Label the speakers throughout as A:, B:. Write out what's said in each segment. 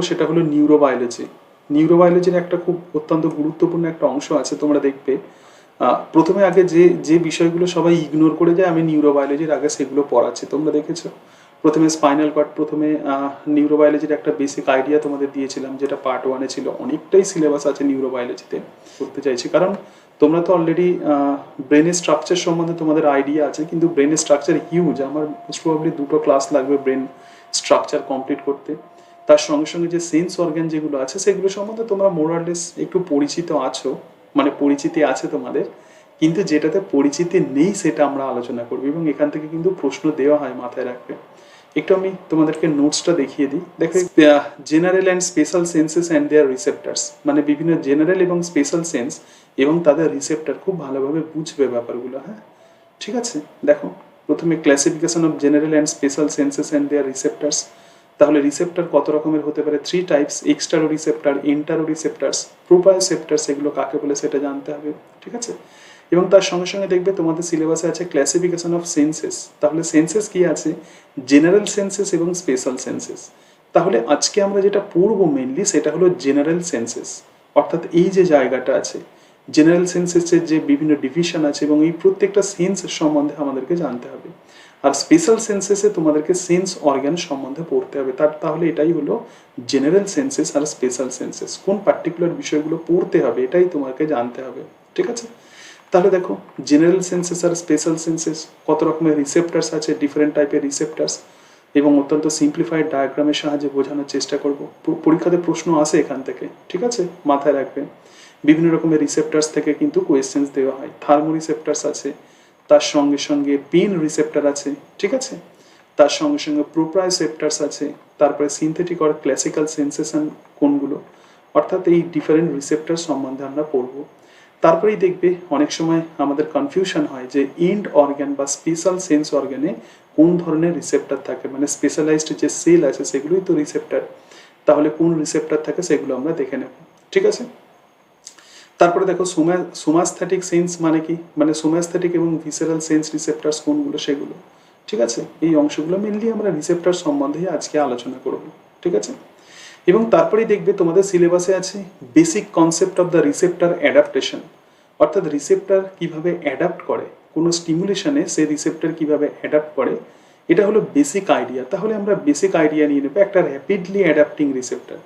A: সেটা হলো নিউরোবায়োলজি। নিউরোবায়োলজির একটা খুব অত্যন্ত গুরুত্বপূর্ণ একটা অংশ আছে, তোমরা দেখবে প্রথমে আগে যে যে বিষয়গুলো সবাই ইগনোর করে যায়, আমি নিউরোবায়োলজির আগে সেগুলো পড়াচ্ছি। তোমরা দেখেছো প্রথমে স্পাইনাল কর্ড, প্রথমে নিউরোবায়োলজির একটা বেসিক আইডিয়া তোমাদের দিয়েছিলাম, যেটা পার্ট 1-এ ছিল। অনেকটাই সিলেবাস আছে নিউরোবায়োলজিতে, করতে চাইছি কারণ তোমরা তো অলরেডি ব্রেনের স্ট্রাকচার সম্বন্ধে তোমাদের আইডিয়া আছে, কিন্তু ব্রেনের স্ট্রাকচার হিউজ। আমার মোস্ট প্রবাবলি 2টো ক্লাস লাগবে ব্রেন স্ট্রাকচার কমপ্লিট করতে। তার সঙ্গে সঙ্গে যে সেন্স অর্গান যেগুলো আছে সেগুলো সম্বন্ধে তোমরা মোরালেস একটু পরিচিত আছো, মানে পরিচিতি আছে তোমাদের, কিন্তু যেটাতে পরিচিতি নেই সেটা আমরা আলোচনা করবো, এবং এখান থেকে কিন্তু প্রশ্ন দেওয়া হয়, মাথায় রাখবে। একটু আমি তোমাদেরকে নোটসটা দেখিয়ে দিই। দেখো, general and special senses and their receptors, মানে বিভিন্ন জেনারেল এবং স্পেশাল সেন্স এবং তাদের রিসেপ্টার, খুব ভালোভাবে বুঝবে ব্যাপারগুলো। হ্যাঁ, ঠিক আছে। দেখো, প্রথমে classification of general and special senses and their receptors. তাহলে রিসেপ্টার কত রকমের হতে পারে? 3 types: extero receptor, intero receptors, proprioceptors. এগুলো কাকে বলে সেটা জানতে হবে, ঠিক আছে। এবং তার সঙ্গে সঙ্গে দেখবে তোমাদের সিলেবাসে আছে ক্লাসিফিকেশন অফ সেন্সেস। তাহলে সেন্সেস কি আছে? জেনারেল সেন্সেস এবং স্পেশাল সেন্সেস। তাহলে আজকে আমরা যেটা পড়বো মেইনলি সেটা হলো জেনারেল সেন্সেস, অর্থাৎ এই যে জায়গাটা আছে জেনারেল সেন্সেসের যে বিভিন্ন ডিভিশন আছে, এবং এই প্রত্যেকটা সেন্স সম্বন্ধে আমাদেরকে জানতে হবে। আর স্পেশাল সেন্সেসে তোমাদেরকে সেন্স অর্গান সম্বন্ধে পড়তে হবে। তাহলে এটাই হলো জেনারেল সেন্সেস আর স্পেশাল সেন্সেস। কোন পার্টিকুলার বিষয়গুলো পড়তে হবে এটাই তোমাকে জানতে হবে, ঠিক আছে। তাহলে দেখো, জেনারেল সেন্সেস আর স্পেশাল সেন্সেস, কত রকমের রিসেপ্টার্স আছে, ডিফারেন্ট টাইপের রিসেপ্টার্স, এবং অত্যন্ত সিম্পলিফাইড ডায়াগ্রামের সাহায্যে বোঝানোর চেষ্টা করব। পরীক্ষাতে প্রশ্ন আসে এখান থেকে, ঠিক আছে, মাথায় রাখবে। বিভিন্ন রকমের রিসেপ্টার্স থেকে কিন্তু কোয়েশ্চেন্স দেওয়া হয়। থার্মো রিসেপ্টার্স আছে, তার সঙ্গে সঙ্গে পেন রিসেপ্টার আছে, ঠিক আছে, তার সঙ্গে সঙ্গে প্রোপ্রায়োসেপ্টার্স আছে, তারপরে সিনথেটিক আর ক্লাসিক্যাল সেন্সেশন কোনগুলো, অর্থাৎ এই ডিফারেন্ট রিসেপ্টার সম্বন্ধে আমরা পড়বো। তারপরেই দেখবে অনেক সময় আমাদের কনফিউশন হয় যে এন্ড অর্গান বা স্পেশাল সেন্স অর্গানে কোন ধরনের রিসেপ্টার থাকে, মানে স্পেশালাইজড যে সেল আছে সেগুলোই তো রিসেপ্টার। তাহলে কোন রিসেপ্টার থাকে সেগুলো আমরা দেখে নেব, ঠিক আছে। তারপরে দেখো, সোমাস্থেটিক সেন্স মানে কি, মানে সোমাস্থেটিক এবং ভিসেরাল সেন্স রিসেপ্টার্স কোনগুলো সেগুলো, ঠিক আছে। এই অংশগুলো মেনলি আমরা রিসেপ্টার সম্বন্ধে আজকে আলোচনা করব, ঠিক আছে। এবং তারপরেই দেখবে তোমাদের সিলেবাসে আছে basic concept of the receptor adaptation, অর্থাৎ রিসেপ্টার কিভাবে অ্যাডাপ্ট করে, কোনো স্টিমুলেশনে সেই রিসেপ্টার কিভাবে অ্যাডাপ্ট করে, এটা হলো বেসিক আইডিয়া। তাহলে আমরা বেসিক আইডিয়া নিয়ে নেবো একটা র্যাপিডলি অ্যাডাপ্টিং রিসেপ্টার।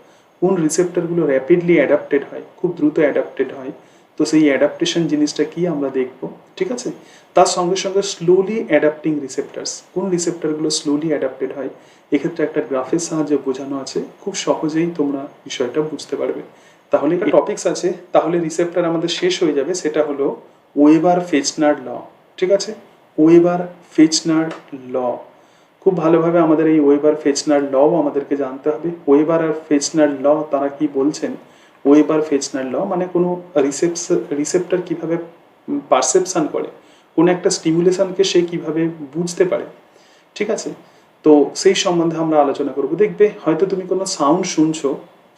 A: কোন রিসেপ্টারগুলো র্যাপিডলি অ্যাডাপ্টেড হয়, খুব দ্রুত অ্যাডাপ্টেড হয়, তো সেই অ্যাডাপ্টেশন জিনিসটা কি আমরা দেখবো, ঠিক আছে। তার সঙ্গে সঙ্গে স্লোলি অ্যাডাপ্টিং রিসেপ্টার্স, কোন রিসেপ্টারগুলো স্লোলি অ্যাডাপ্টেড হয়, এক্ষেত্রে একটা গ্রাফের সাহায্যে বোঝানো আছে, খুব সহজেই তোমরা বিষয়টা বুঝতে পারবে। তাহলে টপিকস আছে, তাহলে রিসেপ্টার আমাদের শেষ হয়ে যাবে, সেটা হলো ওয়েবার-ফেচনার ল, ঠিক আছে। ওয়েবার-ফেচনার ল, খুব ভালোভাবে আমাদের এই ওয়েবার-ফেচনার লও আমাদেরকে জানতে হবে। ওয়েবার আর ফেচনার ল তারা কি বলছেন? ওয়েবার-ফেচনার ল মানে কোনো রিসেপ্টার কিভাবে পারসেপশন করে, কোনো একটা স্টিমুলেশনকে সে কিভাবে বুঝতে পারে, ঠিক আছে। তো সেই সম্বন্ধে আমরা আলোচনা করব। দেখবে হয়তো তুমি কোনো সাউন্ড শুনছো,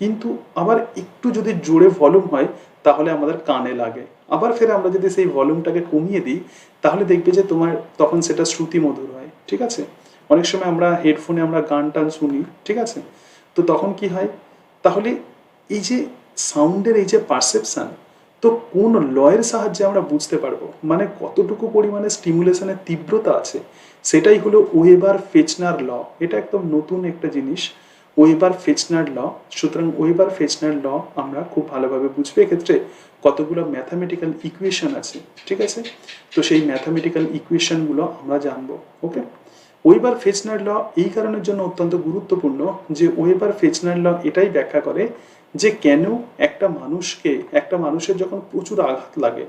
A: কিন্তু আবার একটু যদি জোরে ভলিউম হয় তাহলে আমাদের কানে লাগে, আবার ফের আমরা যদি সেই ভলিউমটাকে কমিয়ে দিই তাহলে দেখবে যে তোমার তখন সেটা শ্রুতি মধুর হয়, ঠিক আছে। অনেক সময় আমরা হেডফোনে আমরা গান টান শুনি, ঠিক আছে, তো তখন কি হয়, তাহলে এই যে সাউন্ডের এই যে পারসেপশান, তো কোন লয়ের সাহায্যে আমরা বুঝতে পারবো, মানে কতটুকু পরিমাণে স্টিমুলেশনের তীব্রতা আছে, সেটাই হলো ওয়েবার-ফেচনার ল। এটা একদম নতুন একটা জিনিস, ওয়েবার-ফেচনার ল। সুতরাং ওয়েবার-ফেচনার ল আমরা খুব ভালোভাবে বুঝবো। এক্ষেত্রে কতগুলো ম্যাথামেটিক্যাল ইকুয়েশন আছে, ঠিক আছে, তো সেই ম্যাথামেটিক্যাল ইকুয়েশনগুলো আমরা জানবো, ওকে। ওয়েবার-ফেচনার ল এই কারণের জন্য অত্যন্ত গুরুত্বপূর্ণ যে ওয়েবার-ফেচনার ল এটাই ব্যাখ্যা করে যে কেন একটা মানুষের যখন প্রচুর আঘাত লাগে,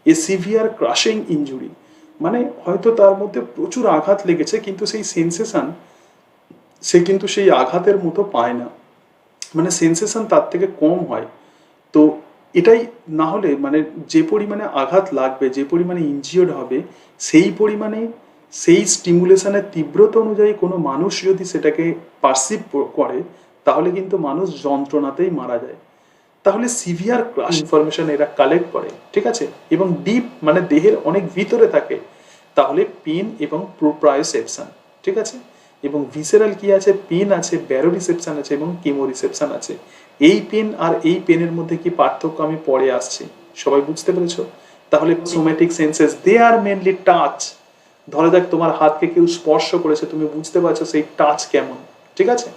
A: এ সিভিয়ার ক্রাশিং ইনজুরি, মানে হয়তো তার মধ্যে প্রচুর আঘাত লেগেছে কিন্তু সেই সেন্সেশন সে কিন্তু সেই আঘাতের মতো পায় না, মানে সেন্সেশন তার থেকে কম হয়। তো এটাই না হলে মানে যে পরিমাণে আঘাত লাগবে, যে পরিমাণে ইনজিওর্ড হবে, সেই পরিমাণে সেই স্টিমুলেশনের তীব্রতা অনুযায়ী কোনো মানুষ যদি সেটাকে পারসিভ করে তাহলে কিন্তু মানুষ যন্ত্রণাতেই মারা যায়। তাহলে সিভিয়ার ক্রাশ ইনফরমেশন এরা কালেক্ট করে, ঠিক আছে, এবং ডিপ মানে দেহের অনেক ভিতরে থাকে, তাহলে পেন এবং প্রোপ্রায়োসেপশন, ঠিক আছে। এবং ভিসেরাল কি আছে, পেন আছে, ব্যারো রিসেপশন আছে এবং কেমো রিসেপশন আছে। এই পেন আর এই পেনের মধ্যে কি পার্থক্য আমি পরে আসছি, সবাই বুঝতে পেরেছো? তাহলে সোম্যাটিক সেন্সেস দে আর মেনলি টাচ। ধরা যাক তোমার হাতকে কেউ স্পর্শ করেছে, তুমি বুঝতে পারছো সেই টাচ কেমন, ঠিক আছে?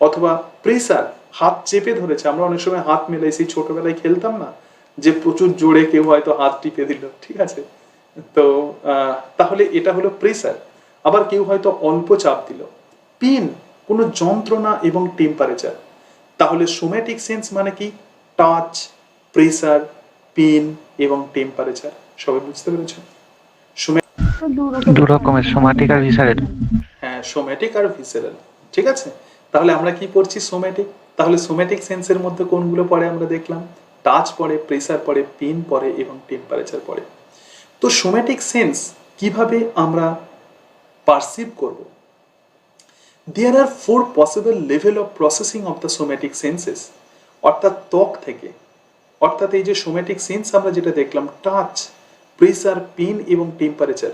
A: অথবা প্রেসার, হাত চেপে ধরেছে, আমরা অনেক সময় হাত মেলাই, সেই ছোটবেলায় খেলতাম না যে প্রচুর জোরে কেউ হয়তো হাত টিপে দিল, ঠিক আছে? তো তাহলে এটা হলো প্রেসার। আবার কেউ হয়তো অল্প চাপ দিল। পেন কোনো যন্ত্রণা এবং টেম্পারেচার। তাহলে সোম্যাটিক সেন্স মানে কি, টাচ, প্রেসার, পেন এবং টেম্পারেচার। সবাই বুঝতে পেরেছো?
B: দু রকমের, সোমাটিক আর ভিসারেল।
A: হ্যাঁ, সোম্যাটিক আর ভিসেরাল, ঠিক আছে? তাহলে আমরা কি পড়ছি, সোম্যাটিক। তাহলে সোম্যাটিক সেন্সের মধ্যে কোনগুলো পড়ে আমরা দেখলাম, টাচ পড়ে, প্রেসার পড়ে, পেন পড়ে এবং টেম্পারেচার পড়ে। তো সোম্যাটিক সেন্স কিভাবে আমরা পারসিভ করব? দেয়ার are 4 possible level of processing of the somatic senses. অর্থাৎ ত্বক থেকে, অর্থাৎ এই যে সোম্যাটিক সেন্স আমরা যেটা দেখলাম, টাচ, প্রেসার, পেন এবং টেম্পারেচার,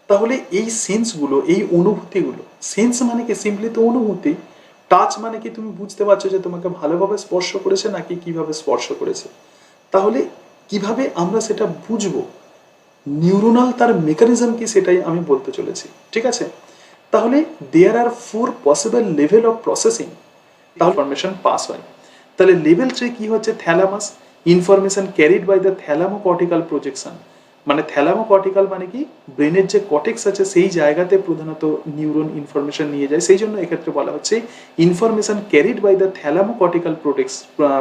A: তাহলে এই সেন্সগুলো, এই অনুভূতিগুলো, সেন্স মানে কি সিম্পলি তো অনুভূতি। টাচ মানে কি তুমি বুঝতে পারছো যে তোমাকে ভালোভাবে স্পর্শ করেছে নাকি কিভাবে স্পর্শ করেছে। তাহলে কিভাবে আমরা সেটা বুঝবো, নিউরোনাল তার মেকানিজম কি সেটাই আমি বলতে চলেছি, ঠিক আছে? তাহলে there are 4 possible level of processing, তাহলে ইনফরমেশন পাস হয়। তাহলে লেভেল 3 কি হচ্ছে, thalamus, information carried by the thalamo cortical projection. মানে থ্যালামো কর্টিক্যাল মানে কি, ব্রেনের যে কর্টেক্স আছে সেই জায়গাতে প্রধানত নিউরন ইনফরমেশন নিয়ে যায়, সেই জন্য এক্ষেত্রে বলা হচ্ছে information carried by the thalamo cortical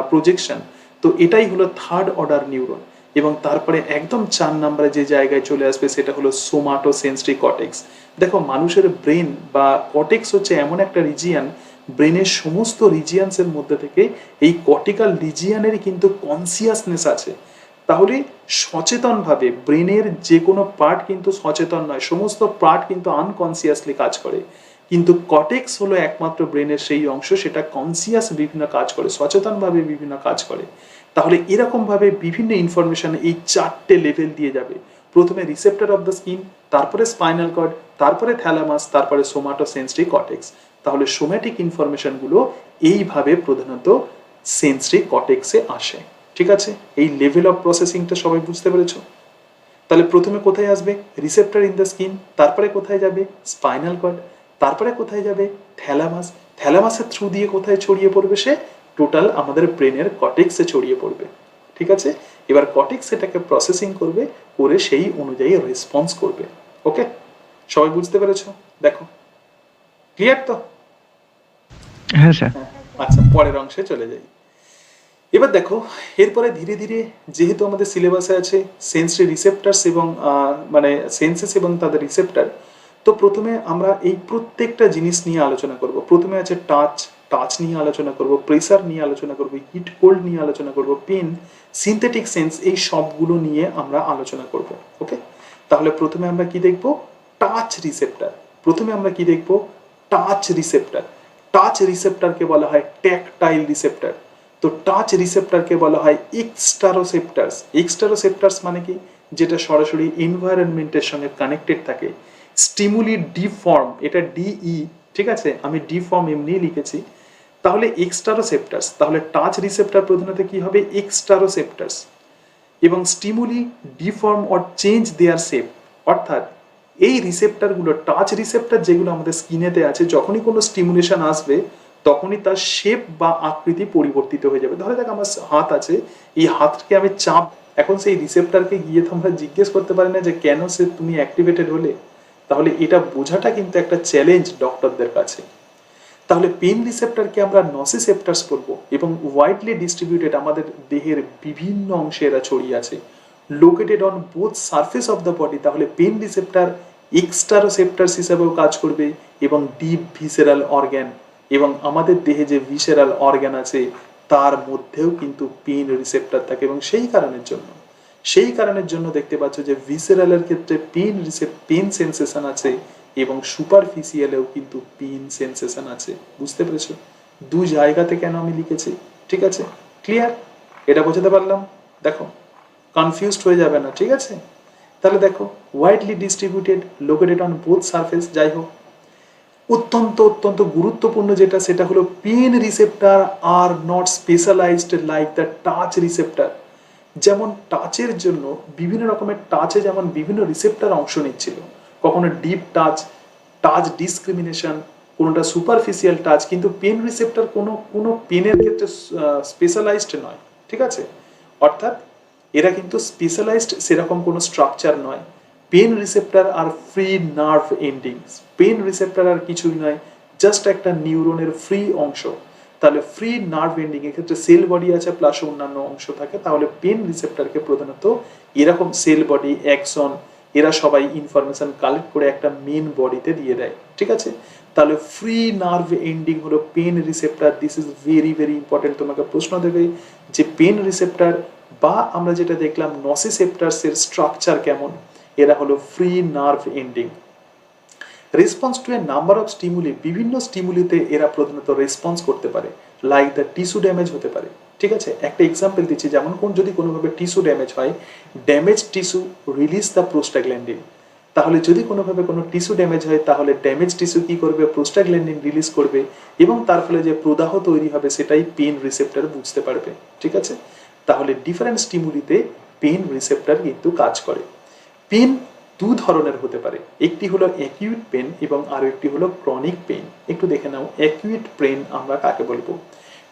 A: projection. তো এটাই হলো থার্ড অর্ডার নিউরন। এবং তারপরে একদম 4 নম্বরে যে জায়গায় চলে আসবে সেটা হলো সোমাটো সেন্সরি কর্টেক্স। দেখো, মানুষের ব্রেন বা কর্টেক্স হচ্ছে এমন একটা রিজিয়ান, ব্রেনের সমস্ত রিজিয়ান্সের মধ্যে থেকে এই কর্টিক্যাল রিজিয়ানেরই কিন্তু কনসিয়াসনেস আছে। তাহলে সচেতনভাবে ব্রেনের যে কোনো পার্ট কিন্তু সচেতন নয়, সমস্ত পার্ট কিন্তু আনকনসিয়াসলি কাজ করে। কিন্তু কর্টেক্স হলো একমাত্র ব্রেনের সেই অংশ, সেটা কনসিয়াস বিভিন্ন কাজ করে, সচেতনভাবে বিভিন্ন কাজ করে। তাহলে এরকমভাবে বিভিন্ন ইনফরমেশন এই 4টে লেভেল দিয়ে যাবে। প্রথমে রিসেপ্টর অফ দ্য স্কিন, তারপরে স্পাইনাল কর্ড, তারপরে থ্যালামাস, তারপরে সোমাটো সেন্সরি কর্টেক্স। তাহলে সোম্যাটিক ইনফরমেশনগুলো এইভাবে প্রধানত সেন্সরি কর্টেক্সে আসে, ঠিক আছে? এই লেভেল অফ প্রসেসিংটা সবাই বুঝতে পেরেছো? তাহলে প্রথমে কোথায় আসবে, রিসেপ্টর ইন দ্য স্কিন, তারপরে কোথায় যাবে, স্পাইনাল কর্ড, তারপরে কোথায় যাবে, থ্যালামাস, থ্যালামাসের থ্রু দিয়ে কোথায় ছড়িয়ে পড়বে, সে টোটাল আমাদের ব্রেনের কর্টেক্সে ছড়িয়ে পড়বে, ঠিক আছে? এবার কর্টেক্স এটাকে প্রসেসিং করবে, করে সেই অনুযায়ী রেসপন্স করবে। ওকে, সবাই বুঝতে পেরেছো? দেখো, ক্লিয়ার তো?
B: হ্যাঁ স্যার।
A: আচ্ছা, পরের অংশে চলে যাই। এবার দেখো, এরপরে ধীরে ধীরে যেহেতু আমাদের সিলেবাসে আছে সেন্সরি রিসেপ্টার্স এবং মানে সেন্সেস এবং তাদের রিসেপ্টার, তো প্রথমে আমরা এই প্রত্যেকটা জিনিস নিয়ে আলোচনা করব। প্রথমে আছে টাচ, টাচ নিয়ে আলোচনা করব, প্রেসার নিয়ে আলোচনা করব, হিট কোল্ড নিয়ে আলোচনা করব, পেন, সিনথেটিক সেন্স, এই সবগুলো নিয়ে আমরা আলোচনা করব। ওকে, তাহলে প্রথমে আমরা কি দেখব, টাচ রিসেপ্টার। প্রথমে আমরা কি দেখব, টাচ রিসেপ্টার। টাচ রিসেপ্টারকে বলা হয় ট্যাকটাইল রিসেপ্টার। তো টাচ রিসেপ্টারকে বলা হয় এক্সটারোসেপ্টার্স। এক্সটারোসেপ্টার্স মানে কি, যেটা সরাসরি এনভায়রনমেন্টের সঙ্গে কানেক্টেড থাকে। স্টিমুলি ডিফর্ম, এটা ডিই, ঠিক আছে, আমি ডিফর্ম এমনি লিখেছি। তাহলে এক্সটারোসেপ্টার্স, তাহলে টাচ রিসেপ্টার প্রধানত কি হবে, এক্সটারোসেপ্টার্স। এবং stimuli deform or change their shape, অর্থাৎ এই রিসেপ্টারগুলো, টাচ রিসেপ্টার যেগুলো আমাদের স্কিনেতে আছে, যখনই কোনো স্টিমুলেশন আসবে তখনই তার শেপ বা আকৃতি পরিবর্তিত হয়ে যাবে। ধরে দেখ আমার হাত আছে, এই হাতকে আমি চাপ, এখন সেই রিসেপ্টারকে গিয়ে তো আমরা জিজ্ঞেস করতে পারি না যে কেন সে তুমি অ্যাক্টিভেটেড হলে। তাহলে এটা বোঝাটা কিন্তু একটা চ্যালেঞ্জ ডক্টরদের কাছে। তাহলে পেন রিসেপ্টরকে আমরা নসিসেপ্টার্স বলবো এবং ওয়াইডলি ডিস্ট্রিবিউটেড, আমাদের দেহের বিভিন্ন অংশে এরা ছড়িয়ে আছে, located on both surface of the body. তাহলে পেন রিসেপ্টার এক্সটারোসেপ্টার্স হিসাবেও কাজ করবে এবং ডিপ ভিসেরাল অর্গ্যান, এবং আমাদের দেহে যে ভিসেরাল অর্গ্যান আছে তার মধ্যেও কিন্তু পেন রিসেপ্টার থাকে। এবং সেই কারণের জন্য দেখতে পাচ্ছ যে ভিসেরালের ক্ষেত্রে পেন সেন্সেশন আছে এবং সুপারফিসিয়ালেও কিন্তু পেন সেন্সেশন আছে। বুঝতে পেরেছো দু জায়গাতে কেন আমি লিখেছি? ঠিক আছে, ক্লিয়ার? এটা বোঝাতে পারলাম? দেখো, কনফিউজড হয়ে যাবে না, ঠিক আছে? তাহলে দেখো, widely distributed, located on both surface, যাই হোক। অত্যন্ত অত্যন্ত গুরুত্বপূর্ণ যেটা, সেটা হলো pain receptor are not specialised like the touch receptor. যেমন টাচের জন্য বিভিন্ন রকমের টাচে যেমন বিভিন্ন রিসেপ্টার অংশ নিচ্ছিল, কখনো ডিপ টাচ, টাচ ডিসক্রিমিনেশন, কোনোটা সুপারফিশিয়াল টাচ, কিন্তু পেন রিসেপ্টার কোনো কোনো পেনের ক্ষেত্রে স্পেশালাইজড নয়, ঠিক আছে? অর্থাৎ এরা কিন্তু স্পেশালাইজড সেরকম কোনো স্ট্রাকচার নয়। Pain receptor are free nerve endings. Pain receptor আর কিছুই নয়, জাস্ট একটা নিউরনের ফ্রি অংশ। তাহলে ফ্রি নার্ভ এন্ডিং এর ক্ষেত্রে সেল বডি আছে প্লাস অন্যান্য অংশ থাকে, তাহলে পেন রিসেপ্টারকে প্রধানত এরকম সেল বডি, অ্যাক্সন, এরা সবাই ইনফরমেশন কালেক্ট করে একটা মেন বডিতে দিয়ে দেয়, ঠিক আছে? তাহলে ফ্রি নার্ভ এন্ডিং হলো pain receptor. This is very very important. তোমাকে প্রশ্ন দেবে যে পেন রিসেপ্টার বা আমরা যেটা দেখলাম নসিসেপ্টারস এর স্ট্রাকচার কেমন, এরা হলো free nerve ending. Response to A number of stimuli, বিভিন্ন স্টিমুলিতে এরা প্রধানত রেসপন্স করতে পারে, লাইক দ্য টিস্যু ড্যামেজ হতে পারে, ঠিক আছে? একটা এক্সাম্পল দিচ্ছি, যেমন যদি কোনোভাবে টিস্যু ড্যামেজ হয়, damage tissue release the prostaglandin. তাহলে যদি কোনোভাবে কোনো টিস্যু ড্যামেজ হয়, তাহলে ড্যামেজ টিস্যু কি করবে? প্রোস্টাগ্ল্যান্ডিন রিলিজ করবে, এবং তার ফলে যে প্রদাহ তৈরি হবে সেটাই পেন রিসেপ্টর বুঝতে পারবে, ঠিক আছে? তাহলে ডিফারেন্ট স্টিমুলিতে পেন রিসেপ্টর কিন্তু কাজ করে। পেন দু ধরনের হতে পারে, একটি হলো অ্যাকিউট পেন এবং আরো একটি হলো ক্রনিক পেন। একটু দেখে নাও অ্যাকিউট পেন আমরা কাকে বলবো।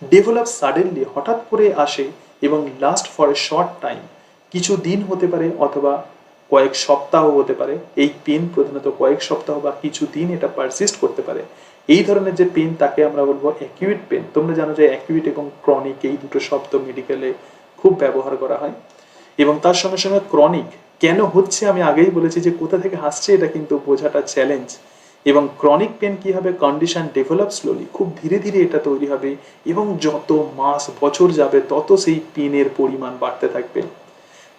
A: ডেভেলপ সাডেনলি, হঠাৎ করে আসে এবং last for a short time, কিছু দিন হতে পারে অথবা কয়েক সপ্তাহ হতে পারে। এই পেন প্রধানত কয়েক সপ্তাহ বা কিছু দিন এটা পারসিস্ট করতে পারে। এই ধরনের যে পেন তাকে আমরা বলবো অ্যাকিউট পেন। তোমরা জানো যে অ্যাকিউট এবং ক্রনিক এই দুটো শব্দ মেডিকেলে খুব ব্যবহার করা হয়। এবং তার সঙ্গে সঙ্গে ক্রনিক কেন হচ্ছে আমি আগেই বলেছি যে কোথা থেকে আসছে এটা কিন্তু বোঝাটা চ্যালেঞ্জ। এবং ক্রনিক পেন কি হবে? কন্ডিশন ডেভেলপ স্লোলি, খুব ধীরে ধীরে এটা তৈরি হবে এবং যত মাস বছর যাবে তত সেই পেনের পরিমাণ বাড়তে থাকবে।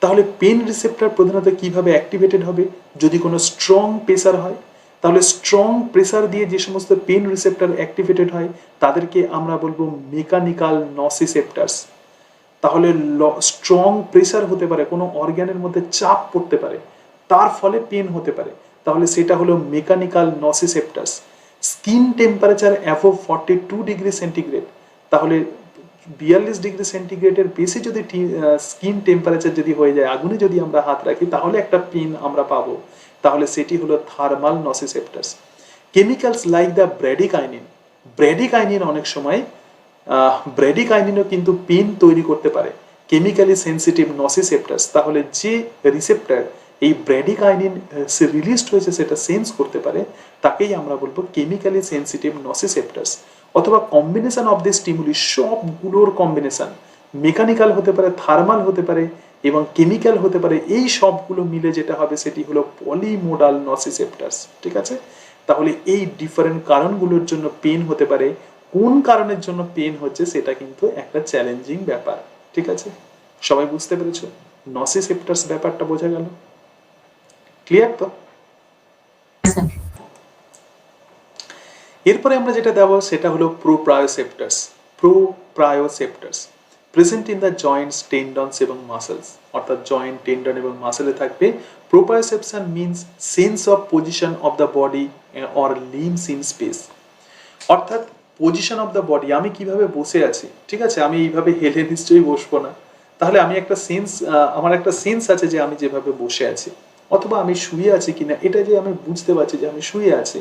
A: তাহলে পেন রিসেপ্টর প্রধানত কিভাবে অ্যাক্টিভেটেড হবে? যদি কোনো স্ট্রং প্রেসার হয়, তাহলে স্ট্রং প্রেসার দিয়ে যে সমস্ত পেন রিসেপ্টর অ্যাক্টিভেটেড হয় তাদেরকে আমরা বলবো মেকানিক্যাল নসিসেপ্টার্স। তাহলে স্ট্রং প্রেসার হতে পারে, কোনো অর্গানের মধ্যে চাপ পড়তে পারে, তার ফলে পেন হতে পারে, তাহলে সেটা হলো mechanical nociceptors. Skin temperature above 42 degree centigrade, তাহলে 42 ডিগ্রি সেন্টিগ্রেডের বেশি যদি স্কিন টেম্পারেচার যদি হয়ে যায়, আগুনে যদি আমরা হাত রাখি, তাহলে একটা পেন আমরা পাবো, তাহলে সেটি হলো থার্মাল নসিসেপ্টার্স। কেমিক্যালস লাইক দ্য ব্র্যাডিকাইনিন, ব্র্যাডিকাইনিন অনেক সময় ব্র্যাডিকাইনিনও কিন্তু পেন তৈরি করতে পারে। কেমিক্যালি সেন্সিটিভ নসিসেপ্টার্স, তাহলে যে রিসেপ্টার এই ব্র্যাডিকাইনিন রিলিজড হয়েছে সেটা সেন্স করতে পারে, তাকেই আমরা বলবো কেমিক্যালি সেন্সিটিভ নসিসেপ্টার্স। অথবা কম্বিনেশন অফ দি স্টিমুলি, সবগুলোর কম্বিনেশন, মেকানিক্যাল হতে পারে, থার্মাল হতে পারে এবং কেমিক্যাল হতে পারে, এই সবগুলো মিলে যেটা হবে সেটি হলো পলিমোডাল নসিসেপ্টার্স, ঠিক আছে? তাহলে এই ডিফারেন্ট কারণগুলোর জন্য পেন হতে পারে। কোন কারণের জন্য পেন হচ্ছে সেটা কিন্তু একটা চ্যালেঞ্জিং ব্যাপার, ঠিক আছে? সবাই বুঝতে পেরেছো? নসিসেপ্টার্স ব্যাপারটা বোঝা গেল? ক্লিয়ার তো? এরপরে আমরা যেটা দেব সেটা হলো proprioceptors. Proprioceptors present in the joints, tendons এবং মাসেলস, অর্থাৎ জয়েন্ট, টেন্ডন এবং মাসেলে থাকবে। Proprioception means sense of position of the body or limbs in space, অর্থাৎ পজিশন অফ দ্য বডি, আমি কিভাবে বসে আছি, ঠিক আছে? আমি এইভাবে হেলে নিশ্চয়ই বসবো না, তাহলে আমি একটা সেন্স, আমার একটা সেন্স আছে যে আমি যেভাবে বসে আছি, অথবা আমি শুয়ে আছি কিনা এটা যে আমি বুঝতে পারছি যে আমি শুয়ে আছি,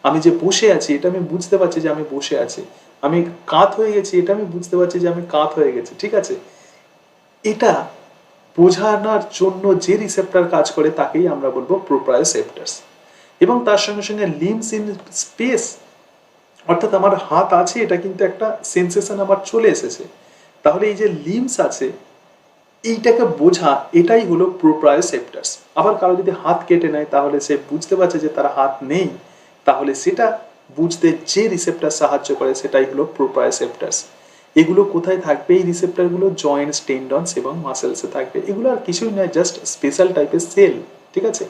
A: আমি যে বসে আছি এটা আমি বুঝতে পারছি যে আমি বসে আছি, আমি কাত হয়ে গেছি এটা আমি বুঝতে পারছি যে আমি কাত হয়ে গেছি, ঠিক আছে? এটা বোঝানোর জন্য যে রিসেপ্টর কাজ করে তাকেই আমরা বলবো প্রোপ্রায়োসেপ্টার্স। এবং তার সঙ্গে সঙ্গে লিম্বস ইন স্পেস, অর্থাৎ আমার হাত আছে, এটা কিন্তু একটা সেন্সেশন আমার চলে এসেছে, তাহলে এই যে লিম্বস আছে এইটাকে বোঝা, এটাই হলো প্রোপ্রায়োসেপ্টার্স। আবার কারো যদি হাত কেটে নেয় তাহলে সে বুঝতে পারছে যে তার হাত নেই, তাহলে সেটা বুঝতে যে রিসেপ্টর সাহায্য করে সেটাই হলো প্রোপ্রায়োসেপ্টার্স। এগুলো কোথায় থাকবে? এই রিসেপ্টরগুলো জয়েন্টস, টেন্ডনস এবং মাসেলসে থাকবে। এগুলো আর কিছুই নয়, জাস্ট স্পেশাল টাইপের সেল, ঠিক আছে?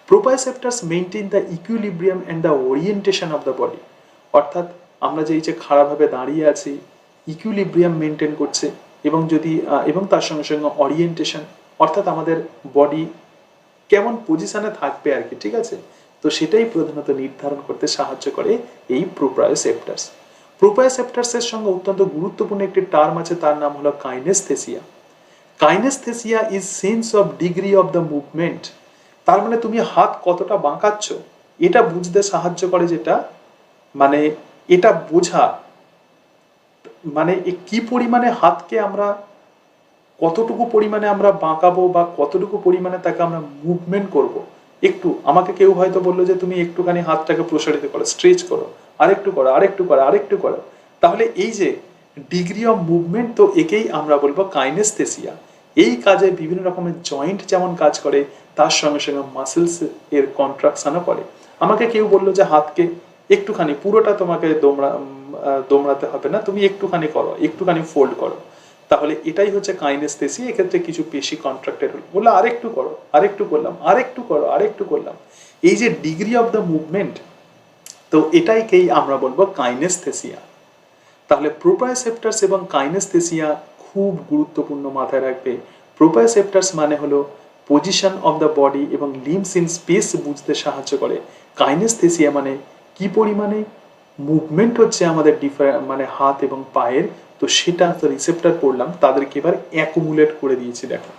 A: Proprioceptors maintain the equilibrium and the orientation of the body, অর্থাৎ আমরা যে এই যে খাড়াভাবে দাঁড়িয়ে আছি, ইকুইলিব্রিয়াম মেনটেন করছে, এবং যদি এবং তার সঙ্গে সঙ্গে অরিয়েন্টেশন, অর্থাৎ আমাদের বডি কেমন পজিশনে থাকবে আর কি, ঠিক আছে? তো তো সেটাই প্রধানত নির্ধারণ করতে সাহায্য করে এই প্রোপ্রায়োসেপ্টার্স। প্রোপ্রায়োসেপ্টার্সের সঙ্গে অত্যন্ত গুরুত্বপূর্ণ একটি টার্ম আছে, তার নাম হলো kinesthesia. Kinesthesia is sense of degree of the movement. তার মানে তুমি হাত কতটা বাঁকাচ্ছ এটা বুঝতে সাহায্য করে, যেটা মানে এটা বোঝা, মানে কি পরিমাণে হাতকে আমরা কতটুকু পরিমাণে আমরা বাঁকাবো বা কতটুকু পরিমাণে তাকে আমরা মুভমেন্ট করব। একটু আমাকে কেউ হয়তো বললো যে তুমি একটুখানি হাতটাকে প্রসারিত করো, স্ট্রেচ করো, আরেকটু করো, আরেকটু করো, আরেকটু করো, তাহলে এই যে ডিগ্রি অফ মুভমেন্ট, তো একেই আমরা বলবো কাইনেস্থেসিয়া। এই কাজে বিভিন্ন রকমের জয়েন্ট যেমন কাজ করে, তার সঙ্গে সঙ্গে মাসেলস এর কন্ট্রাকশনও করে। আমাকে কেউ বললো যে হাতকে একটুখানি, পুরোটা তোমাকে দোমড়াতে হবে না, তুমি একটুখানি করো, একটুখানি ফোল্ড করো, তাহলে এটাই হচ্ছে কাইনেস্থেসিয়া। এক্ষেত্রে কিছু পেশি কন্ট্রাক্টেড হলো, বললো আরেকটু করো, আরেকটু করলাম, আরেকটু করো, আরেকটু করলাম, এই যে ডিগ্রি অফ দ্য মুভমেন্ট, তো এটাইকেই আমরা বলবো কাইনেস্থেসিয়া। তাহলে প্রোপ্রায়োসেপ্টার্স এবং কাইনেস্থেসিয়া খুব গুরুত্বপূর্ণ, মাথায় রাখবে। প্রোপ্রায়োসেপ্টার্স মানে হলো পজিশন অফ দ্য বডি এবং লিম্বস ইন স্পেস বুঝতে সাহায্য করে। কাইনেস্থেসিয়া মানে কি পরিমাণে মুভমেন্ট হচ্ছে আমাদের মানে হাত এবং পায়ের, তো সেটা তো রিসেপ্টর পড়লাম, তাদেরকে এবার অ্যাকুমুলেট করে দিয়েছি। দেখো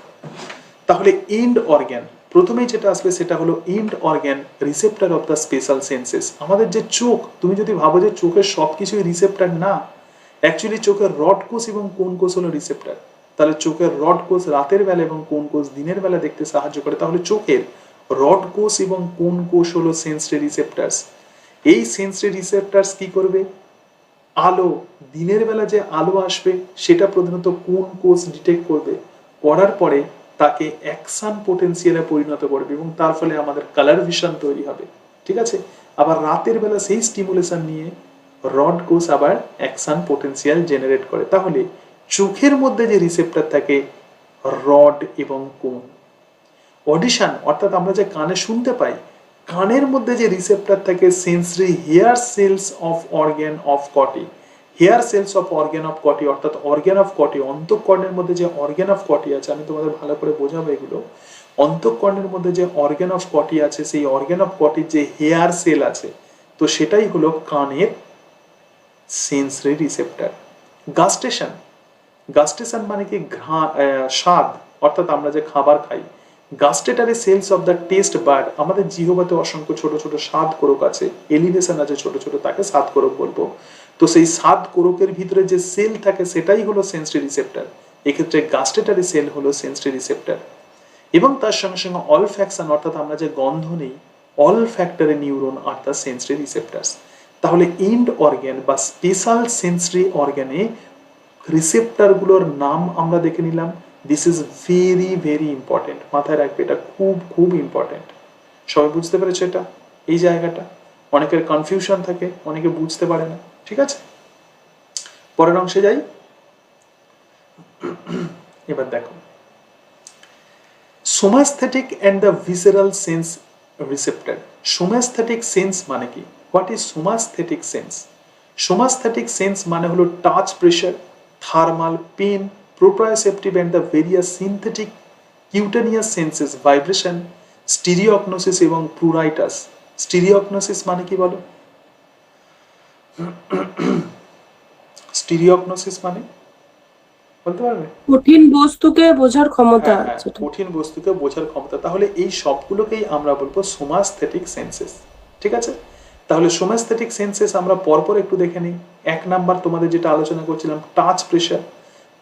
A: তাহলে এন্ড অর্গ্যান, প্রথমেই যেটা আসবে সেটা হলো end organ receptor of the special senses. আমাদের যে চোখ, তুমি যদি ভাবো যে চোখের সবকিছুই রিসেপ্টর, না, অ্যাকচুয়ালি চোখের রড কোষ এবং কোন কোষ হলো রিসেপ্টর। তাহলে চোখের রড কোষ রাতের বেলা এবং কোন কোষ দিনের বেলা দেখতে সাহায্য করে। তাহলে চোখের রড কোষ এবং কোন কোষ হলো সেন্সরি রিসেপ্টার্স। এই সেন্সরি রিসেপ্টার্স কি করবে, আলো, দিনের বেলা যে আলো আসবে সেটা প্রধানত কোন কোষ ডিটেক্ট করবে, করার পরে তাকে অ্যাকশন পোটেনশিয়ালে পরিণত করবে এবং তার ফলে আমাদের কালার ভিশন তৈরি হবে। ঠিক আছে, আবার রাতের বেলা সেই স্টিমুলেশন নিয়ে রড কোষ আবার অ্যাকশন পোটেনশিয়াল জেনারেট করে। তাহলে চোখের মধ্যে যে রিসেপ্টর থাকে রড এবং কোন। অডিশন অর্থাৎ আমরা যে কানে শুনতে পাই, কানের মধ্যে যে রিসেপ্টর থাকে sensory hair cells of organ of Corti. Hair cells of organ of Corti অর্থাৎ অর্গ্যান অফ কটি, অন্তঃকর্ণের মধ্যে যে অর্গ্যান অফ কটি আছে, আমি তোমাদের ভালো করে বোঝাবো এগুলো। অন্তঃকর্ণের মধ্যে যে অর্গ্যান অফ কটি আছে, সেই অর্গ্যান অফ কটির যে হেয়ার সেল আছে, তো সেটাই হলো কানের সেন্সরি রিসেপ্টর। গাস্টেশন, গাস্টেশন মানে কি স্বাদ, অর্থাৎ আমরা যে খাবার খাই, gustatory cells of the taste bud. আমাদের জিহ্বাতে অসংখ্য ছোট ছোট স্বাদ কোরক আছে, এলিভেশন আছে ছোট ছোট, তাকে স্বাদ কোরক বলবো। তো সেই স্বাদ কোরকের ভিতরে যে সেল থাকে সেটাই হলো সেন্সরি রিসেপ্টর। এক্ষেত্রে গাস্টেটারি সেল হলো সেন্সরি রিসেপ্টর। এবং তার সঙ্গে সঙ্গে অলফ্যাকশন অর্থাৎ আমরা যে গন্ধ নেই, olfactory neuron are the sensory receptors. তাহলে এন্ড অর্গ্যান বা স্পেশাল সেন্সরি অর্গ্যানে রিসেপ্টরগুলোর নাম আমরা দেখে নিলাম। This is very very important, মাথায় রাখবে, এটা খুব খুব ইম্পর্টেন্ট। সবাই বুঝতে পেরেছো এটা? এই জায়গাটা অনেকের কনফিউশন থাকে, অনেকে বুঝতে পারে না। ঠিক আছে, পরের অংশে যাই। এবার দেখো somesthetic and the visceral sense receptor. Somesthetic sense মানে কি? What is somesthetic sense? Somesthetic sense মানে হলো touch, pressure, thermal, pain, proprioceptive and the various synthetic cutaneous senses, vibration, stereognosis এবং pruritus. stereognosis মানে কি বলো? stereognosis মানে বলতে পারবে?
C: কঠিন বস্তুকে বোঝার ক্ষমতা।
A: কঠিন বস্তুকে বোঝার ক্ষমতা। তাহলে এই সবগুলোকেই আমরা বলবো সোমাস্থেটিক সেন্সেস। ঠিক আছে, তাহলে সোমাস্থেটিক সেন্সেস আমরা পরপর একটু দেখে নিই। এক নাম্বার তোমাদের যেটা আলোচনা করছিলাম, টাচ, প্রেশার।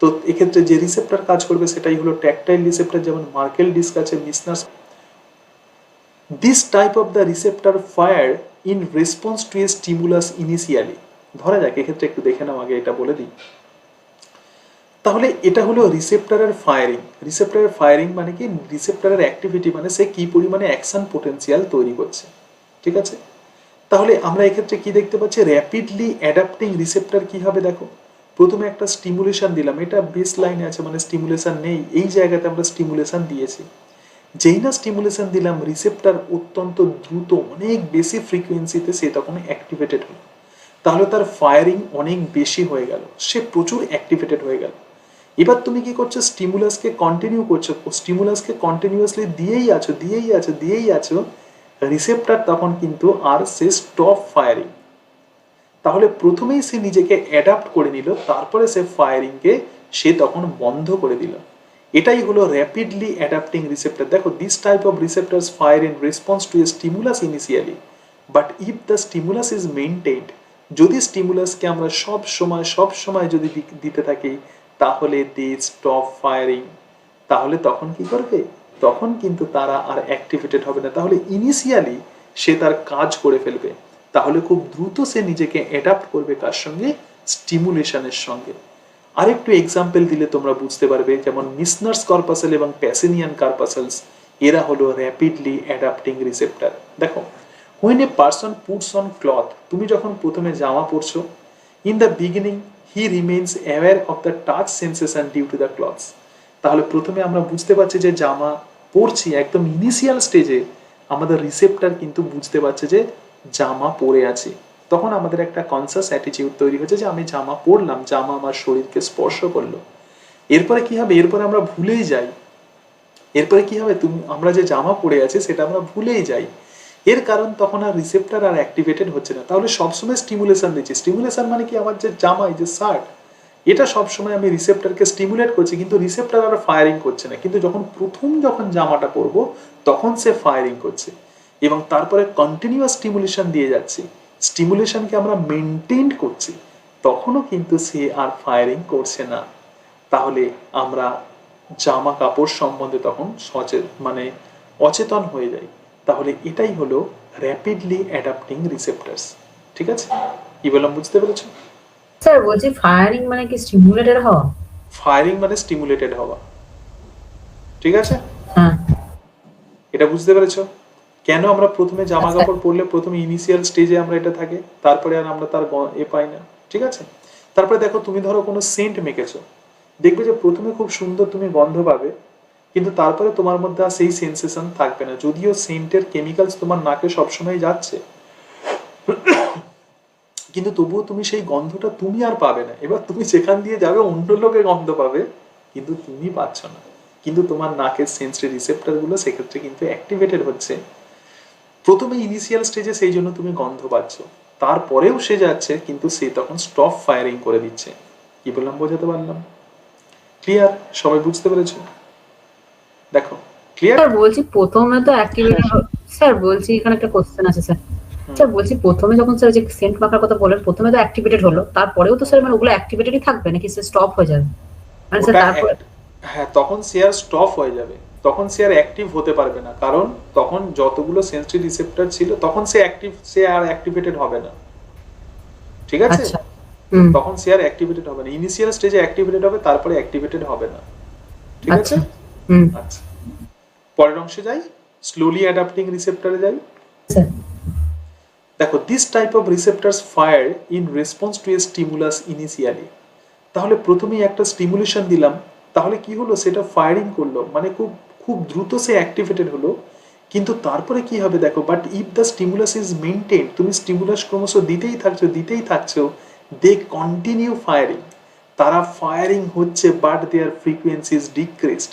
A: তো এক্ষেত্রে যে রিসেপ্টর কাজ করবে সেটাই হলো ট্যাকটাইল রিসেপ্টর, যেমন মার্কেল ডিস্ক আছে, Meissner. This type of the receptor fire in response to a stimulus initially. ধরা যাক, এক্ষেত্রে একটু দেখে নাও, আগে এটা বলে দিই। তাহলে এটা হলো রিসেপ্টরের ফায়ারিং। রিসেপ্টরের ফায়ারিং মানে কি? রিসেপ্টরের অ্যাক্টিভিটি মানে সে কি পরিমাণে অ্যাকশন পোটেনশিয়াল তৈরি করছে। ঠিক আছে, তাহলে আমরা এক্ষেত্রে কি দেখতে পাচ্ছি? র্যাপিডলি অ্যাডাপ্টিং রিসেপ্টর কি হবে দেখো। প্রথমে একটা স্টিমুলেশন দিলাম, এটা বেস লাইনে আছে মানে স্টিমুলেশন নেই, এই জায়গাতে আমরা স্টিমুলেশন দিয়েছি। যেই না স্টিমুলেশন দিলাম, রিসেপ্টর অত্যন্ত দ্রুত অনেক বেশি ফ্রিকোয়েন্সিতে সে তখন অ্যাক্টিভেটেড হলো। তাহলে তার ফায়ারিং অনেক বেশি হয়ে গেল, সে প্রচুর অ্যাক্টিভেটেড হয়ে গেল। এবার তুমি কি করছো? স্টিমুলাসকে কন্টিনিউ করছো, স্টিমুলাসকে কন্টিনিউয়াসলি দিয়েই আছো, রিসেপ্টর তখন কিন্তু আর সে স্টপ ফায়ারিং। তাহলে প্রথমেই সে নিজেকে অ্যাডাপ্ট করে নিল, তারপরে সে ফায়ারিংকে সে তখন বন্ধ করে দিল। এটাই হলো র্যাপিডলি অ্যাডাপ্টিং রিসেপ্টর। দেখো, this type of receptors fire in response to a stimulus initially, but if the stimulus is maintained, যদি স্টিমুলাসকে আমরা সব সময় যদি দিতে থাকি, তাহলে দে স্টপ ফায়ারিং। তাহলে তখন কি করবে? তখন কিন্তু তারা আর অ্যাক্টিভেটেড হবে না। তাহলে ইনিশিয়ালি সে তার কাজ করে ফেলবে। তাহলে খুব দ্রুত সে নিজেকে অ্যাডাপ্ট করবে কার সঙ্গে? স্টিমুলেশনের সঙ্গে। আরেকটু এক্সাম্পল দিলে তোমরা বুঝতে পারবে, যেমন মিসনার্স কর্পাসেল এবং প্যাসিনিয়ান কার্পাসেলস, এরা হলো র্যাপিডলি অ্যাডাপ্টিং রিসেপ্টর। দেখো, when a person puts on cloth, তুমি যখন প্রথমে জামা পরছো, in the beginning he remains aware of the touch sensation due to the cloths। তাহলে প্রথমে আমরা বুঝতে পারছি যে জামা পরছি, একদম ইনিশিয়াল স্টেজে আমাদের রিসেপ্টর কিন্তু বুঝতে পারছে যে জামা পরে আছি। তখন আমাদের একটা কনসাস অ্যাটিটিউড তৈরি হচ্ছে যে আমি জামা পরলাম, জামা আমার শরীরকে স্পর্শ করলো। এরপরে কি হবে? এরপরে আমরা ভুলেই যাই। এরপরে কি হবে? আমরা যে জামা পরে আছি সেটা আমরা ভুলেই যাই। এর কারণ তখন আর রিসেপ্টর আর অ্যাক্টিভেটেড হচ্ছে না। তাহলে সবসময় স্টিমুলেশন দিচ্ছি। স্টিমুলেশন মানে কি? আমার যে জামা, এই যে শার্ট, এটা সবসময় আমি রিসেপ্টরকে স্টিমুলেট করছি, কিন্তু রিসেপ্টর আর ফায়ারিং করছে না। কিন্তু যখন জামাটা পরবো তখন সে ফায়ারিং করছে, এবং তারপরে কন্টিনিউয়াস স্টিমুলেশন দিয়ে যাচ্ছি, স্টিমুলেশনকে আমরা মেনটেন করছি, তখনও কিন্তু সে আর ফায়ারিং করছে না। তাহলে আমরা জামা কাপড় সম্বন্ধে তখন অচেতন হয়ে যাই। তাহলে এটাই হলো র্যাপিডলি অ্যাডাপ্টিং রিসেপ্টরস। ঠিক আছে? কি বললাম বুঝতে পেরেছো?
D: স্যার বলছি ফায়ারিং মানে কি স্টিমুলেটেড হওয়া?
A: ফায়ারিং মানে স্টিমুলেটেড হওয়া। ঠিক আছে?
D: হ্যাঁ।
A: এটা বুঝতে পেরেছো? কেন আমরা প্রথমে জামা কাপড় পরলে প্রথমে ইনিশিয়াল স্টেজে আমরা এটা থাকে, তারপরে আর আমরা তার পাই না। ঠিক আছে? তারপরে দেখো, তুমি ধরো কোনো সেন্ট মেখেছো, দেখবে যে প্রথমে খুব সুন্দর তুমি গন্ধ পাবে, কিন্তু তারপরে তোমার মধ্যে আর সেই সেন্সেশন থাকবে না, যদিও সেন্টের কেমিক্যালস তোমার নাকে সবসময় যাচ্ছে, কিন্তু তবুও তুমি সেই গন্ধটা তুমি আর পাবে না। এবার তুমি যেখান দিয়ে যাবে অন্য লোকে গন্ধ পাবে, কিন্তু তুমি পাচ্ছ না। কিন্তু তোমার নাকের সেন্সরি রিসেপ্টর গুলো সেক্ষেত্রে কিন্তু অ্যাক্টিভেটেড হচ্ছে প্রথমে ইনিশিয়াল স্টেজে, সেই জন্য তুমি গন্ধ পাচ্ছ। তারপরেও সে যাচ্ছে, কিন্তু সে তখন স্টপ ফায়ারিং করে দিচ্ছে। কি বললাম বোঝাতে পারলাম? ক্লিয়ার? সবাই বুঝতে পেরেছো? দেখো, ক্লিয়ার?
D: স্যার বলছি প্রথমে তো অ্যাক্টিভেট, স্যার বলছি এখানে একটা কোশ্চেন আছে স্যার। স্যার বলছি প্রথমে যখন স্যার যে সেন্ট মাখার কথা বলেন, প্রথমে তো অ্যাক্টিভেটেড হলো, তারপরেও তো স্যার মানে ওগুলো অ্যাক্টিভেটেডই থাকবে নাকি স্যার স্টপ হয়ে যাবে? মানে স্যার তারপরে
A: হ্যাঁ, তখন সে আর স্টপ হয়ে যাবে, তখন সে আর অ্যাক্টিভ হতে পারবে না, কারণ তখন যতগুলো সেন্সরি রিসেপ্টর ছিল তখন সে আর অ্যাক্টিভেটেড হবে না। ঠিক আছে?
D: আচ্ছা।
A: তখন সে আর অ্যাক্টিভেটেড হবে না। ইনিশিয়াল স্টেজে অ্যাক্টিভেটেড হবে, তারপরে অ্যাক্টিভেটেড হবে না। ঠিক আছে? আচ্ছা, পরের অংশে যাই, স্লোলি অ্যাডাপ্টিং রিসেপ্টরে যাই।
D: স্যার
A: দেখো, this type of receptors fire in response to a stimulus initially. তাহলে প্রথমেই একটা স্টিমুলেশন দিলাম, তাহলে কি হলো? সেটা ফায়ারিং করলো, মানে খুব খুব দ্রুত সে অ্যাক্টিভেটেড হলো। কিন্তু তারপরে কি হবে দেখো, but if the stimulus is maintain, তুমি স্টিমুলাস ক্রমশ দিতেই থাকছো, দে কন্টিনিউ ফায়ারিং, তারা ফায়ারিং হচ্ছে, but their frequency is decreased,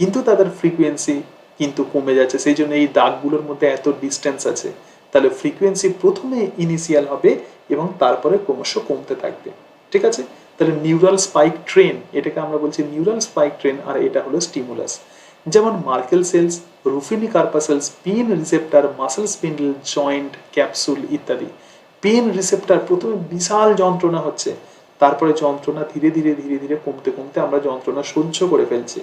A: কিন্তু তাদের ফ্রিকোয়েন্সি কিন্তু কমে যাচ্ছে। সেই জন্য এই দাগগুলোর মধ্যে এত ডিস্টেন্স আছে। তাহলে ফ্রিকোয়েন্সি প্রথমে ইনিশিয়াল হবে এবং তারপরে ক্রমশ কমতে থাকবে। ঠিক আছে? তাহলে নিউরাল স্পাইক ট্রেন, এটাকে আমরা বলছি নিউরাল স্পাইক ট্রেন, আর এটা হলো স্টিমুলাস। যেমন Merkel cells, Ruffini corpuscles, pain receptor, muscle spindle, joint, capsule ইত্যাদি। পেন রিসেপ্টর, প্রথমে বিশাল যন্ত্রণা হচ্ছে, তারপরে যন্ত্রণা ধীরে ধীরে কমতে কমতে আমরা যন্ত্রণা সহ্য করে ফেলছি।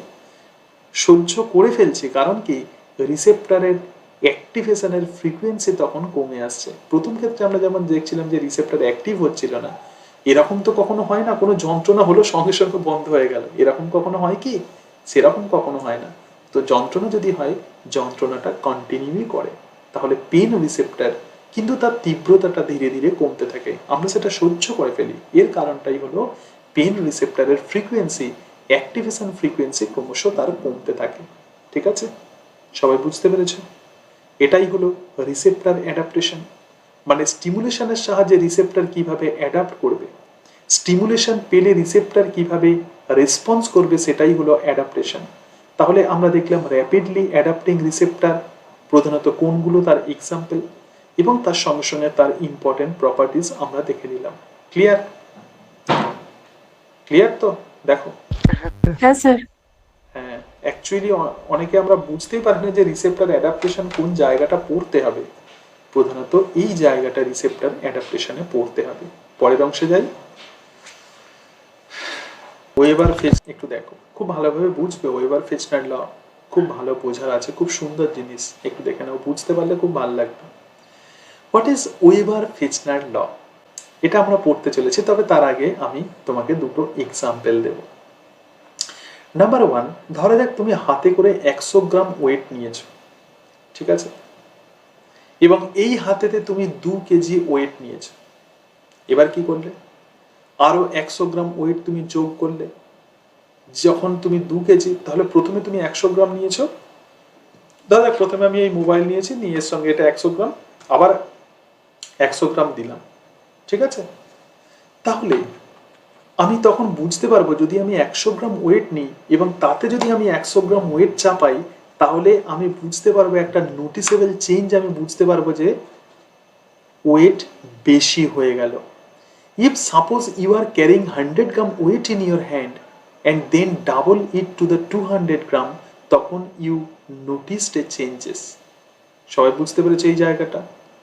A: কারণ কি? রিসেপ্টরের অ্যাক্টিভেশনের ফ্রিকোয়েন্সি তখন কমে আসছে। প্রথম ক্ষেত্রে আমরা যেমন দেখছিলাম যে রিসেপ্টর অ্যাক্টিভ হচ্ছিল না, এরকম তো কখনো হয় না, কোনো যন্ত্রণা হলো সঙ্গে সঙ্গে বন্ধ হয়ে গেল, এরকম কখনো হয় কি? সেরকম কখনো হয় না। তো যন্ত্রণা যদি হয়, যন্ত্রণাটা কন্টিনিউই করে। তাহলে পেন রিসেপ্টর, কিন্তু তার তীব্রতাটা ধীরে ধীরে কমতে থাকে, আমরা সেটা সহ্য করে ফেলি। এর কারণটাই হলো পেন রিসেপ্টরের ফ্রিকোয়েন্সি, অ্যাক্টিভেশন ফ্রিকোয়েন্সি ক্রমশ তার কমতে থাকে। ঠিক আছে? সবাই বুঝতে পেরেছো? এটাই হলো রিসেপ্টর অ্যাডাপ্টেশন, মানে স্টিমুলেশনের সাহায্যে রিসেপ্টর কিভাবে অ্যাডাপ্ট করবে, স্টিমুলেশন পেলে রিসেপ্টর কিভাবে রেসপন্স করবে, সেটাই হলো অ্যাডাপ্টেশন। তাহলে আমরা দেখলাম র্যাপিডলি অ্যাডাপ্টিং রিসেপ্টর, প্রধানত কোনগুলো তার এক্সাম্পল এবং তার সঙ্গে সঙ্গে তার ইম্পর্টেন্ট প্রপার্টিজ আমরা দেখে নিলাম। ক্লিয়ার? ক্লিয়ার তো? দেখো,
C: হ্যাঁ স্যার।
A: হ্যাঁ, অ্যাকচুয়ালি অনেকে আমরা বুঝতেই পারি না যে রিসেপ্টর অ্যাডাপ্টেশন কোন জায়গাটা পড়তে হবে। প্রধানত এই জায়গাটা রিসেপ্টর অ্যাডাপ্টেশনে পড়তে হবে। পরের অংশে যাই। ওয়েবার ফেচ একটু দেখো, খুব ভালোভাবে বুঝবে। ওয়েবার ফেচনার ল খুব ভালো বোঝার আছে, খুব সুন্দর জিনিস, একটু দেখে নাও, বুঝতে পারলে খুব ভালো লাগবে। হোয়াট ইজ ওয়েবার ফেচনার ল, এটা আমরা পড়তে চলেছি। তবে তার আগে আমি তোমাকে দুটো এক্সাম্পল দেব। নাম্বার 1, ধরা যাক তুমি হাতে করে 100 গ্রাম ওয়েট নিয়েছো, ঠিক আছে, এবং এই হাতেতে তুমি 2 কেজি ওয়েট নিয়েছো। এবার কি করলে? আরো 100 গ্রাম ওয়েট তুমি যোগ করলে। যখন তুমি 2 কেজি, তাহলে প্রথমে তুমি 100 গ্রাম নিয়েছো। দাদা প্রথমে আমি এই মোবাইল নিয়েছি, নিয়ে এর সঙ্গে এটা 100 গ্রাম, আবার 100 গ্রাম দিলাম, ঠিক আছে। তাহলে আমি তখন বুঝতে পারবো, যদি আমি 100 গ্রাম ওয়েট নিই এবং তাতে যদি আমি 100 গ্রাম ওয়েট চাপাই, তাহলে আমি বুঝতে পারবো একটা নোটিসেবল চেঞ্জ, আমি বুঝতে পারবো যে ওয়েট বেশি হয়ে গেল। If suppose you are carrying 100 gram weight in your hand and then double it to the 200 gram, তখন you noticed a changes. সবাই বুঝতে পেরেছে এই জায়গাটা?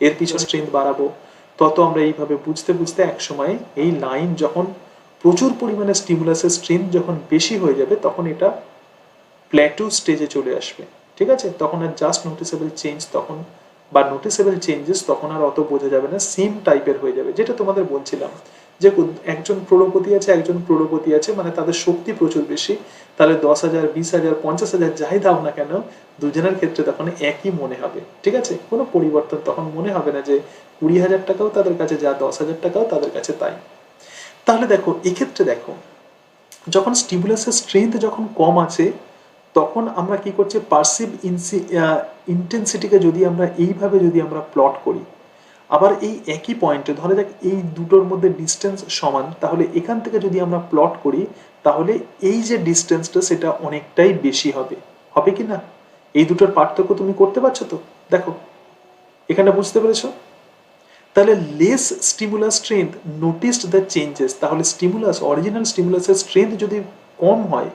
A: এর পিছনে স্ট্রেংথ বাড়াবো, তত আমরা এইভাবে বুঝতে বুঝতে এক সময় এই লাইন যখন প্রচুর পরিমাণে স্টিমুলাসের স্ট্রেংথ যখন বেশি হয়ে যাবে, তখন এটা প্ল্যাটু স্টেজে চলে আসবে, ঠিক আছে। তখন আর জাস্ট নোটিসেবল চেঞ্জ তখন বা নোটিসেবল চেঞ্জেস তখন আর অত বোঝা যাবে না, সেম টাইপের হয়ে যাবে। যেটা তোমাদের বলছিলাম যে একজন প্রোড়পতি আছে, একজন প্রোড়পতি আছে, মানে তাদের শক্তি প্রচুর বেশি, তাহলে 10,000, 20,000, 50,000 যাই দাও না কেন, দুজনের ক্ষেত্রে তখন একই মনে হবে, ঠিক আছে। কোনো পরিবর্তন তখন মনে হবে না যে 20,000 টাকাও তাদের কাছে যা, 10,000 টাকাও তাদের কাছে তাই। তাহলে দেখো এক্ষেত্রে দেখো, যখন স্টিমুলাসের স্ট্রেংথ যখন কম আছে, তখন আমরা কি করছি, পারসিভ ইন্টেন্সিটিকে যদি আমরা এইভাবে যদি আমরা প্লট করি, আবার এই একই পয়েন্টে ধরে যাক এই দুটোর মধ্যে ডিস্টেন্স সমান, তাহলে এখান থেকে যদি আমরা প্লট করি, তাহলে এই যে ডিস্টেন্সটা সেটা অনেকটাই বেশি হবে, হবে কি না? এই দুটোর পার্থক্য তুমি করতে পারছো তো? দেখো এখানে বুঝতে পেরেছো? তাহলে less stimulus strength noticed the changes, তাহলে স্টিমুলাস, অরিজিনাল স্টিমুলাসের স্ট্রেংথ যদি কম হয়,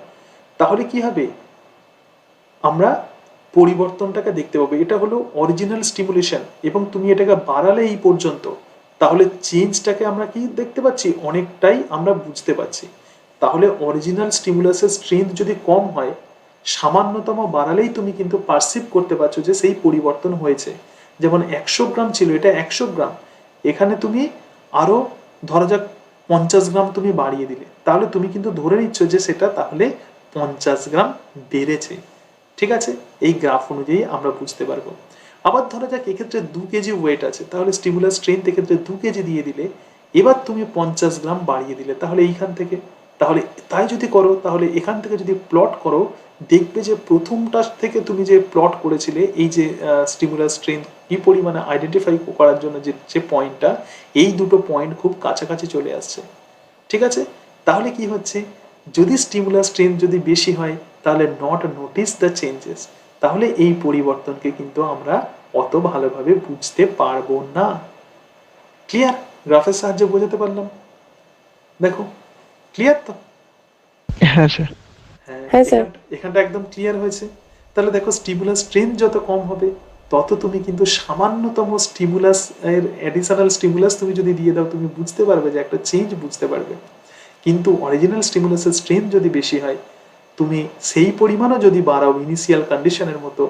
A: তাহলে কি হবে, আমরা পরিবর্তনটাকে দেখতে পাবো। এটা হলো অরিজিনাল স্টিমুলেশন, এবং তুমি এটাকে বাড়ালে এই পর্যন্ত, তাহলে চেঞ্জটাকে আমরা কি দেখতে পাচ্ছি, অনেকটাই আমরা বুঝতে পারছি। তাহলে অরিজিনাল স্টিমুলাসের স্ট্রেংথ যদি কম হয়, সামান্যতম বাড়ালেই তুমি কিন্তু পারসিভ করতে পারছো যে সেই পরিবর্তন হয়েছে। যেমন 100 গ্রাম ছিল, এটা 100 গ্রাম, এখানে তুমি আরো ধরা যাক 50 গ্রাম তুমি বাড়িয়ে দিলে, তাহলে তুমি কিন্তু ধরে নিচ্ছ যে সেটা তাহলে 50 গ্রাম বেড়েছে, ঠিক আছে। এই গ্রাফ অনুযায়ী আমরা বুঝতে পারবো। আবার ধরা যাক এক্ষেত্রে 2 কেজি ওয়েট আছে, তাহলে স্টিমুলাস স্ট্রেংথ এক্ষেত্রে 2 কেজি দিয়ে দিলে, এবার তুমি 50 গ্রাম বাড়িয়ে দিলে, তাহলে এইখান থেকে, তাহলে তাই যদি করো, তাহলে এখান থেকে যদি প্লট করো, দেখবে যে প্রথমটা থেকে তুমি যে প্লট করেছিলে, এই যে স্টিমুলাস স্ট্রেংথ কি পরিমাণে আইডেন্টিফাই করার জন্য যে পয়েন্টটা, এই দুটো পয়েন্ট খুব কাছাকাছি চলে আসছে, ঠিক আছে। তাহলে কি হচ্ছে, যদি স্টিমুলাস স্ট্রেংথ যদি বেশি হয়, তাহলে নট নোটিস দ্য চেঞ্জেস, তাহলে এই পরিবর্তনকে কিন্তু আমরা অত ভালোভাবে বুঝতে পারবো না। ক্লিয়ার? গ্রাফের সাহায্যে বোঝাতে পারলাম? দেখো ক্লিয়ার তো?
B: হ্যাঁ স্যার।
C: হ্যাঁ স্যার।
A: এখানটা একদম ক্লিয়ার হয়েছে। তাহলে দেখো স্টিমুলাস স্ট্রেংথ যত কম হবে, তত তুমি কিন্তু সামান্যতম স্টিমুলাস এর অ্যাডিশনাল স্টিমুলাস তুমি যদি দিয়ে দাও, তুমি বুঝতে পারবে যে একটা চেঞ্জ বুঝতে পারবে। কিন্তু অরিজিনাল স্টিমুলাসের স্ট্রেংথ যদি বেশি হয়, তুমি সেই পরিমাণও যদি বাড়াও ইনিশিয়াল কন্ডিশনের মতো,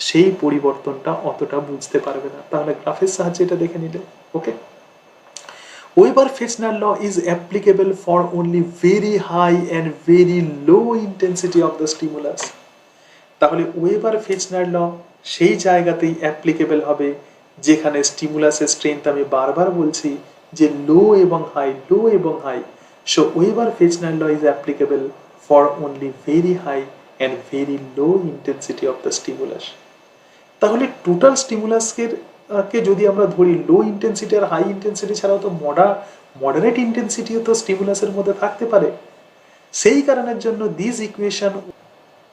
A: সেই পরিবর্তনটা অতটা বুঝতে পারবে না। তাহলে গ্রাফের সাহায্যে এটা দেখে নিলে, ওকে। Weber-Fechner law is applicable for only very high and very low intensity of the stimulus. তাহলে ওয়েবার-ফেচনার ল সেই জায়গাতেই অ্যাপ্লিকেবল হবে যেখানে স্টিমুলাসের স্ট্রেংথ, আমি বারবার বলছি যে লো এবং হাই, লো এবং high. So Weber Fechner law is applicable for only very high and very low intensity of the stimulus. তাহলে টোটাল স্টিমুলাসকে যদি আমরা ধরি, লো ইন্টেন্সিটি আর হাই ইন্টেন্সিটি ছাড়াও তো মডারেট ইন্টেন্সিটিও তো স্টিমুলাসের মধ্যে থাকতে পারে। সেই কারণের জন্য দিস ইকুয়েশন,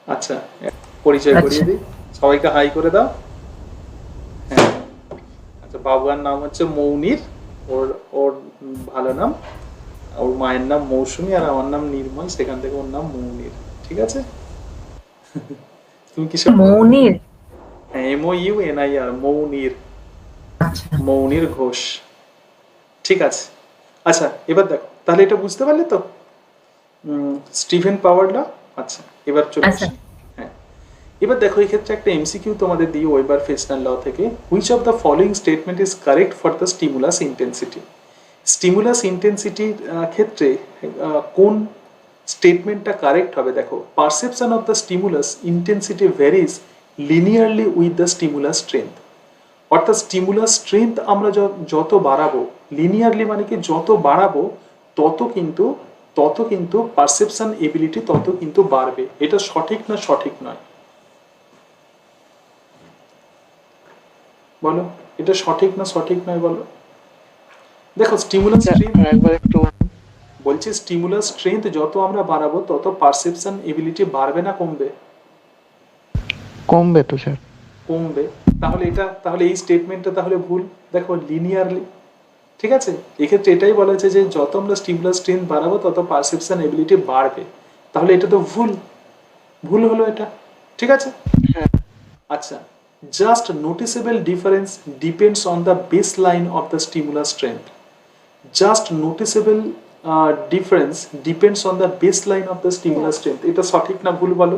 A: আচ্ছা পরিচয় করিয়ে দিই, সবাইকে হাই করে দাও। বাবুয়ার নাম হচ্ছে মৌনির, ওর ওর ভালো নাম, ওর মায়ের নাম মৌসুমী আর আমার নাম নির্মল, সেখান থেকে ওর নাম মৌনির। ঠিক আছে? তুমি কিসব
D: মৌনির।
A: MOUNIR, মৌনির,
D: আচ্ছা
A: মৌনির ঘোষ। ঠিক আছে, আচ্ছা এবার দেখো, তাহলে এটা বুঝতে পারলে তো স্টিফেন পাওয়ার ল। আচ্ছা এবার চলে
D: আচ্ছা।
A: আসি। হ্যাঁ, এবার দেখো এই ক্ষেত্রে একটা এমসিকিউ তোমাদের দিই ওয়েবার ফেসনাল ল থেকে, which of the following statement is correct for the stimulus intensity. Stimulus ইন্টেন্সিটির ক্ষেত্রে কোন স্টেটমেন্টটা কারেক্ট হবে? দেখো, perception of the stimulus intensity varies linearly with the stimulus strength. অর্থাৎ স্টিমুলাস স্ট্রেংথ আমরা যত বাড়াবো, লিনিয়ারলি মানে কি যত বাড়াবো তত কিন্তু পারসেপশন এবিলিটি তত কিন্তু বাড়বে। এটা সঠিক না সঠিক নয়? বলো, এটা সঠিক না সঠিক নয় বলো? দেখো স্টিমুলাস স্ট্রেংথ,
B: একবার একটু
A: বলছি স্টিমুলাস স্ট্রেংথ যত আমরা বাড়াবো তত পারসেপশন এবিলিটি বাড়বে না কমবে?
B: কমবে তো স্যার।
A: কমবে। তাহলে এই স্টেটমেন্টটা তাহলে ভুল। দেখো লিনিয়ারলি, ঠিক আছে, এক্ষেত্রে এটাই বলা হয়েছে যে যত আমরা স্টিমুলাস স্ট্রেংথ বাড়াবো তত পারসেপশন এবিলিটি বাড়বে, তাহলে এটা তো ভুল হলো এটা। ঠিক আছে? আচ্ছা, just noticeable difference depends on the base line of the stimulus strength. Just noticeable difference depends on the base line of the stimulus strength. এটা সঠিক না ভুল বলো?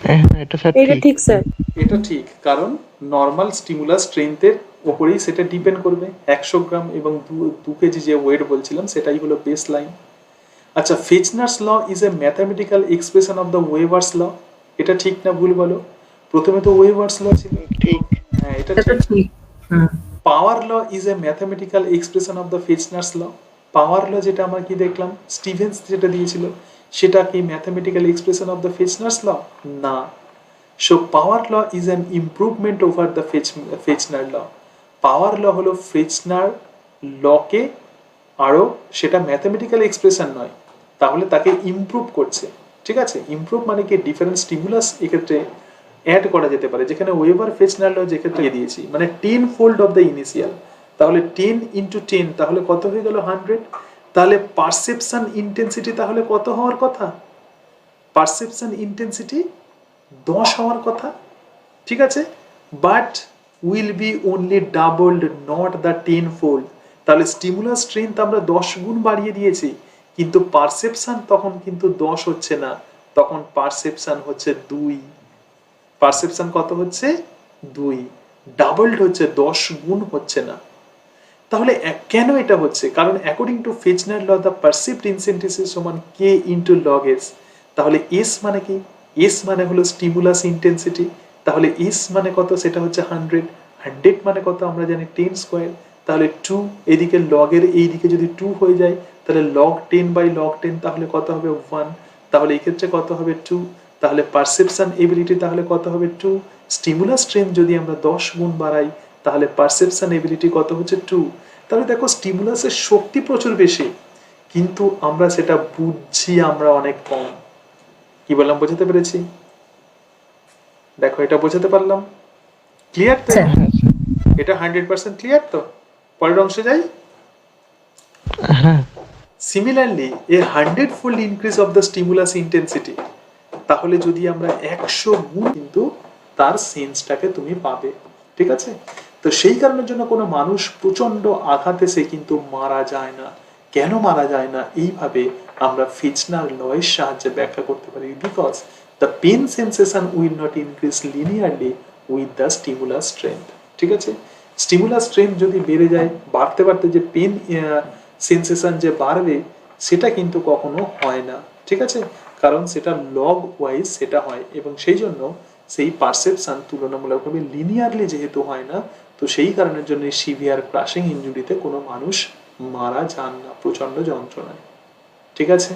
B: হ্যাঁ এটা স্যার
C: এটা
B: ঠিক।
C: ঠিক স্যার।
A: এটা ঠিক, কারণ নর্মাল স্টিমুলাস স্ট্রেংথের ওপরেই সেটা ডিপেন্ড করবে। 100 গ্রাম এবং 2 কেজি যে ওয়েট বলছিলাম সেটাই হলো বেস লাইন। আচ্ছা, Fechner's law is a mathematical expression of the Weber's law. এটা ঠিক না ভুল বলো? প্রথমে তো ওয়েভার্স ল ছিল।
B: ঠিক।
A: হ্যাঁ এটা
D: এটা
A: ঠিক।
D: ঠিক। হুম।
A: Power law is a mathematical expression of the Fechner's law. Power law যেটা আমরা কি দেখলাম, স্টিভেন্স যেটা দিয়েছিল, সেটা কি mathematical expression of the Fechner's law? না। So power law is an improvement over the Fechner law. পাওয়ার ল হলো ফেচনার লকে আরো, সেটা ম্যাথমেটিক্যাল এক্সপ্রেশন নয়, তাহলে তাকে ইমপ্রুভ করছে। ঠিক আছে? ইমপ্রুভ মানে কি ডিফারেন্ট স্টিমুলাস এক্ষেত্রে অ্যাড করা যেতে পারে, যেখানে ওয়েবার ফেচনার ল যেক্ষেত্রে দিয়েছি মানে 10 ফোল্ড অফ দ্য ইনিশিয়াল, তাহলে 10 into 10 তাহলে কত হয়ে গেল? 100। তাহলে পারসেপশন ইন্টেন্সিটি তাহলে কত হওয়ার কথা? পারসেপশন ইন্টেন্সিটি 10 হওয়ার কথা। ঠিক আছে? But will be only doubled, not the 10 fold. তাহলে স্টিমুলাস স্ট্রেংথ আমরা 10 গুণ বাড়িয়ে দিয়েছি, কিন্তু পারসেপশন তখন কিন্তু 10 হচ্ছে না, তখন পারসেপশন হচ্ছে 2। পারসেপশন কত হচ্ছে? 2। ডাবলড হচ্ছে, 10 গুণ হচ্ছে না। তাহলে কেন এটা হচ্ছে? কারণ according to Fechner law the perceived intensity is সমান k ইন্টু লগ s। তাহলে s মানে কি? s মানে হলো স্টিমুলাস ইন্টেন্সিটি। তাহলে s মানে কত? সেটা হচ্ছে 100। 100 মানে কত? আমরা জানি 10 স্কয়ার। তাহলে 2, এদিকে লগের এইদিকে যদি 2 হয়ে যায় তাহলে log 10 বাই log 10 তাহলে কত হবে? 1। তাহলে এই ক্ষেত্রে কত হবে? 2। তাহলে পারসেপশন এবিলিটি তাহলে কত হবে? 2। স্টিমুলাস স্ট্রেংথ যদি আমরা 10 গুণ বাড়াই তাহলে পারসেপশন এবিলিটি কত হচ্ছে? 2। তাহলে দেখো স্টিমুলাসের শক্তি প্রচুর বেশি, কিন্তু আমরা সেটা বুঝছি আমরা অনেক কম। কি বললাম, বোঝাতে পেরেছি? দেখো এটা বোঝাতে পারলাম? ক্লিয়ার তো?
D: স্যার।
A: এটা 100% ক্লিয়ার তো? পরের অংশে যাই।
B: হ্যাঁ
A: similarly A 100-fold increase of the stimulus intensity, তাহলে যদি আমরা 100 গুণ কিন্তু তার সেন্সটাকে তুমি পাবে। ঠিক আছে? তো সেই কারণের জন্য কোনো মানুষ প্রচন্ড আঘাত এসে কিন্তু মারা যায় না। কেন মারা যায় না? এইভাবে আমরা ফেচনার লয়ের সাহায্যে ব্যাখ্যা করতে পারি। Because the pain sensation will not increase linearly with the stimulus strength. ঠিক আছে? স্টিমুলাস স্ট্রেংথ যদি বেড়ে যায়, বাড়তে বাড়তে যে পেন সেন্সেশন যে বাড়বে সেটা কিন্তু কখনো হয় না। ঠিক আছে? কারণ সেটা লগ ওয়াইজ সেটা হয়, এবং সেই জন্য সেই পারসেপশন তুলনামূলকভাবে লিনিয়ারলি যেহেতু হয় না, তো সেই কারণের জন্য সিভিয়ার ক্রাশিং ইনজুরিতে কোনো মানুষ মারা যান না প্রচন্ড যন্ত্রণায়। ঠিক আছে?